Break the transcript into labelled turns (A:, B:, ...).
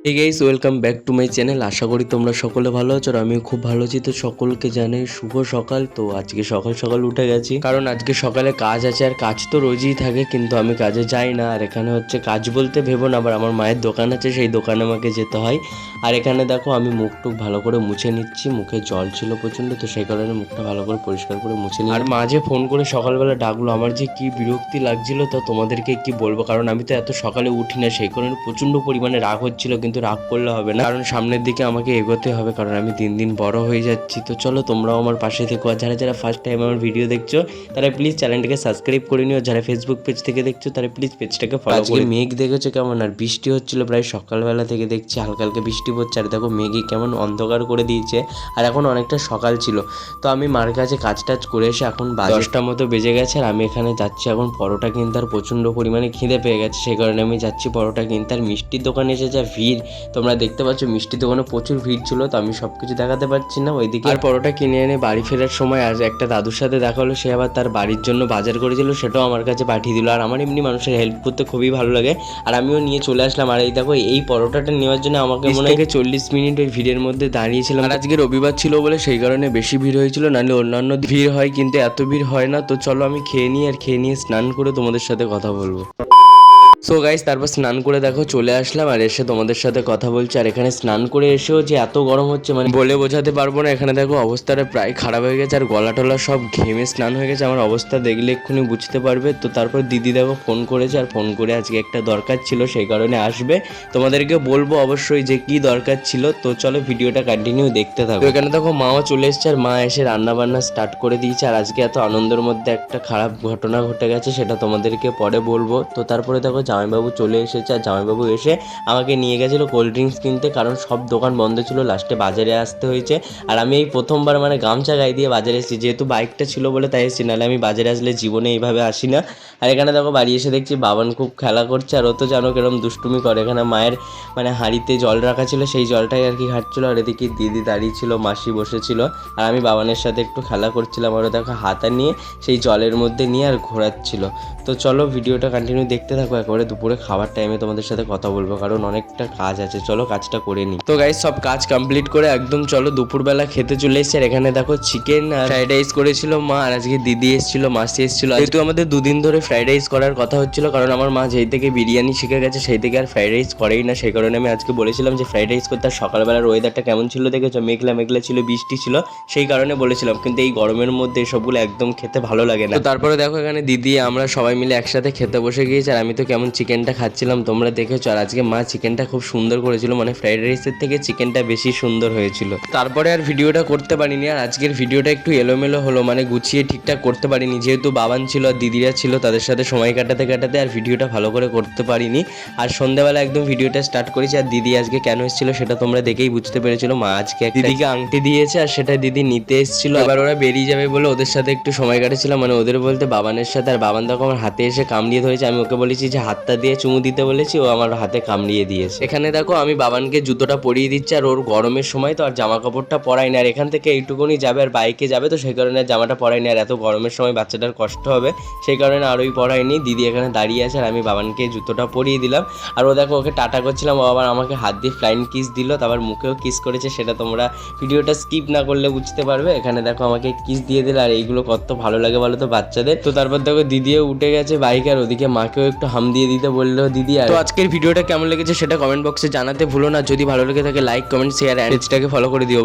A: Hey guys, welcome back to my channel. আশা করি তোমরা সকলে ভালো আছো আর আমিও খুব ভালো আছি। তো সকলকে জানাই শুভ সকাল। তো আজকে সকাল সকাল উঠে গেছি, কারণ আজকে সকালে কাজ আছে। আর কাজ তো রোজই থাকে, কিন্তু আমি কাজে যাই না। আর এখানে হচ্ছে কাজ বলতে ভেবো না, আবার আমার মায়ের দোকান আছে, সেই দোকানে আমাকে যেতে হয়। আর এখানে দেখো আমি মুখ টুক ভালো করে মুছে নিচ্ছি। মুখে জল ছিল প্রচণ্ড, তো সেই কারণে মুখটা ভালো করে পরিষ্কার করে মুছে নিই। আর মাঝে ফোন করে সকালবেলা ডাকলো, আমার যে কি বিরক্তি লাগছিল তা তোমাদেরকে কি বলবো। কারণ আমি তো এত সকালে উঠি না, সেই কারণে প্রচণ্ড পরিমাণে রাগ হচ্ছিল। কিন্তু রাগ করলে হবে না, কারণ সামনের দিকে আমাকে এগোতে হবে, কারণ আমি দিন দিন বড় হয়ে যাচ্ছি। তো চলো তোমরাও আমার পাশে থেকো। আর যারা যারা ফার্স্ট টাইম আমার ভিডিও দেখছো তারা প্লিজ চ্যানেলটাকে সাবস্ক্রাইব করে নিও। যারা ফেসবুক পেজ থেকে দেখছো তারা প্লিজ পেজটাকে ফলো করে। মেঘ দেখেছো কেমন, আর বৃষ্টি হচ্ছিল প্রায় সকালবেলা থেকে দেখছি হালকা হালকা বৃষ্টি পড়ছে। আর দেখো মেঘে কেমন অন্ধকার করে দিয়েছে, আর এখন অনেকটা সকাল ছিল। তো আমি মার কাছে কাজ টাজ করে এসে এখন 10টার মতো বেজে গেছে। আর আমি এখানে যাচ্ছি এখন পরোটা কিনতে। আর প্রচণ্ড পরিমাণে খিদে পেয়ে গেছে, সেই কারণে আমি যাচ্ছি পরোটা কিনতে। আর মিষ্টির দোকানে এসে যা ভিড় তোমরা দেখতে পাচ্ছ, মিষ্টির দোকানে প্রচুর ভিড় ছিল, তো আমি সব কিছু দেখাতে পারছি না ওইদিকে। আর পরোটা কিনে এনে বাড়ি ফেরার সময় আজ একটা দাদুর সাথে দেখা হলো, সে আবার তার বাড়ির জন্য বাজার করেছিল, সেটাও আমার কাছে পাঠিয়ে দিল। আর আমার এমনি মানুষের হেল্প করতে খুবই ভালো লাগে, আর আমিও নিয়ে চলে আসলাম। আর এই দেখো এই পরোটাটা নেওয়ার জন্য আমাকে মনে হয় 40 মিনিট ওই ভিড়ের মধ্যে দাঁড়িয়েছিলাম। আর আজকে রবিবার ছিল বলে সেই কারণে বেশি ভিড় হয়েছিল, নাহলে অন্যান্য ভিড় হয় কিন্তু এত ভিড় হয় না। তো চলো আমি খেয়ে নিই, আর খেয়ে নিয়ে স্নান করে তোমাদের সাথে কথা বলবো। সো গাইস, তারপর স্নান করে দেখো চলে আসলাম, আর এসে তোমাদের সাথে কথা বলছি। আর এখানে স্নান করে এসেও যে এত গরম হচ্ছে মানে বলে বোঝাতে পারবো না। এখানে দেখো অবস্থাটা প্রায় খারাপ হয়ে গেছে, আর গলা টলা সব ঘেমে স্নান হয়ে গেছে। আমার অবস্থা দেখলে এক্ষুনি বুঝতে পারবে। তো তারপর দিদি দেখো ফোন করেছে, আর ফোন করে আজকে একটা দরকার ছিল, সেই কারণে আসবে। তোমাদেরকে বলবো অবশ্যই যে কি দরকার ছিল। তো চলো ভিডিওটা কন্টিনিউ দেখতে থাকো। তো এখানে দেখো মাও চলে এসেছে, আর মা এসে রান্না বান্না স্টার্ট করে দিয়েছে। আর আজকে এত আনন্দের মধ্যে একটা খারাপ ঘটনা ঘটে গেছে, সেটা তোমাদেরকে পরে বলবো। তো তারপরে দেখো জামাইবাবু চলে এসেছে, আর জামাইবাবু এসে আমাকে নিয়ে গেছিলো কোল্ড ড্রিঙ্কস কিনতে, কারণ সব দোকান বন্ধ ছিল, লাস্টে বাজারে আসতে হয়েছে। আর আমি এই প্রথমবার মানে গামছা গায়ে দিয়ে বাজারে এসেছি, যেহেতু বাইকটা ছিল বলে তাই এসেছি, নাহলে আমি বাজারে আসলে জীবনে এইভাবে আসি না। আর এখানে দেখো বাড়ি এসে দেখছি বাবান খুব খেলা করছে, আর ও তো জানো কিরম দুষ্টুমি করে। এখানে মায়ের মানে হাঁড়িতে জল রাখা ছিল, সেই জলটাই আর কি ঘাটছিল। আর এদিকে দিদি দাঁড়িয়ে ছিল, মাসি বসেছিল, আর আমি বাবানের সাথে একটু খেলা করছিলাম। আর দেখো হাতা নিয়ে সেই জলের মধ্যে নিয়ে আর ঘোরাচ্ছিল। তো চলো ভিডিওটা কন্টিনিউ দেখতে থাকো, একবারে দুপুরে খাবার টাইমে তোমাদের সাথে কথা বলবো, কারণ অনেকটা কাজ আছে। চলো কাজটা করে নিই। তো গাইস সব কাজ কমপ্লিট করে একদম চলো দুপুরবেলা খেতে চলে এসেছি। আর এখানে দেখো চিকেন আর ফ্রাইড রাইস করেছিল মা, আর আজকে দিদি এসেছিল, মাসি এসেছিল। যেহেতু আমাদের দুদিন ধরে ফ্রাইড রাইস করার কথা হচ্ছিল, কারণ আমার মা যেই থেকে বিরিয়ানি শিখে গেছে সেই থেকে আর ফ্রাইড রাইস করেই না, সেই কারণে আমি আজকে বলেছিলাম যে ফ্রাইড রাইস করতে। আর সকালবেলার ওয়েদারটা কেমন ছিল দেখেছো, মেঘলা মেঘলা ছিল, বৃষ্টি ছিল, সেই কারণে বলেছিলাম। কিন্তু এই গরমের মধ্যে এসবগুলো একদম খেতে ভালো লাগে না। তো তারপরে দেখো এখানে দিদি আমরা সবাই মিলে একসাথে খেতে বসে গিয়েছি, আর আমি তো কেমন চিকেনটা খাচ্ছিলাম তোমরা দেখেছো। আর আজকে মা চিকেনটা খুব সুন্দর করেছিল, মানে ফ্রাইড রাইসের থেকে চিকেনটা বেশি সুন্দর হয়েছিল। তারপরে আর ভিডিওটা করতে পারিনি, আর আজকের ভিডিওটা একটু এলোমেলো হলো, মানে গুছিয়ে ঠিকঠাক করতে পারিনি, যেহেতু বাবান ছিল আর দিদিরা ছিল, তাদের সাথে সময় কাটাতে কাটাতে আর ভিডিওটা ভালো করে করতে পারিনি। আর সন্ধ্যাবেলা একদম ভিডিওটা স্টার্ট করেছি। আর দিদি আজকে কেন এসেছিল সেটা তোমরা দেখেই বুঝতে পেরেছিল। মা আজকে দিদিকে আংটি দিয়েছে, আর সেটা দিদি নিতে এসেছিল। এবার ওরা বেরিয়ে যাবে বলে ওদের সাথে একটু সময় কাটেছিলাম, মানে ওদের বলতে বাবানের সাথে। আর বাবান দেখো আমার হাতে এসে কামড়িয়ে ধরেছে, আমি ওকে বলেছি যে হাতটা দিয়ে চুমু দিতে বলেছি, ও আমার হাতে কামড়িয়ে দিয়েছে। এখানে দেখো আমি বাবানকে জুতোটা পরিয়ে দিচ্ছি, আর ওর গরমের সময় তো আর জামা কাপড়টা পরাই না। আর এখান থেকে এইটুকুনি যাবে, আর বাইকে যাবে, তো সেই কারণে জামাটা পরাইনি। আর এত গরমের সময় বাচ্চাটার কষ্ট হবে, সেই কারণে আরোই পরাইনি। দিদি এখানে দাঁড়িয়ে আছে, আর আমি বাবানকে জুতোটা পরিয়ে দিলাম। আর ও দেখো ওকে টাটা করছিলাম, ও আবার আমাকে হাত দিয়ে ফ্লাইং কিস দিল, তারপর মুখেও কিস করেছে, সেটা তোমরা ভিডিওটা স্কিপ না করলে বুঝতে পারবে। এখানে দেখো আমাকে কিস দিয়ে দিল, আর এইগুলো কত ভালো লাগে বলো তো বাচ্চাদের। তো তারপর দেখো দিদিও উঠে গেছে বাইকে, আর ওদিকে মাকেও একটু হাম দিয়ে দিতে বললো দিদি। আর তো আজকের ভিডিওটা কেমন লেগেছে সেটা কমেন্ট বক্সে জানাতে ভুলো না। যদি ভালো লেগে থাকে লাইক, কমেন্ট, শেয়ার, পেজটাকে ফলো করে দিও।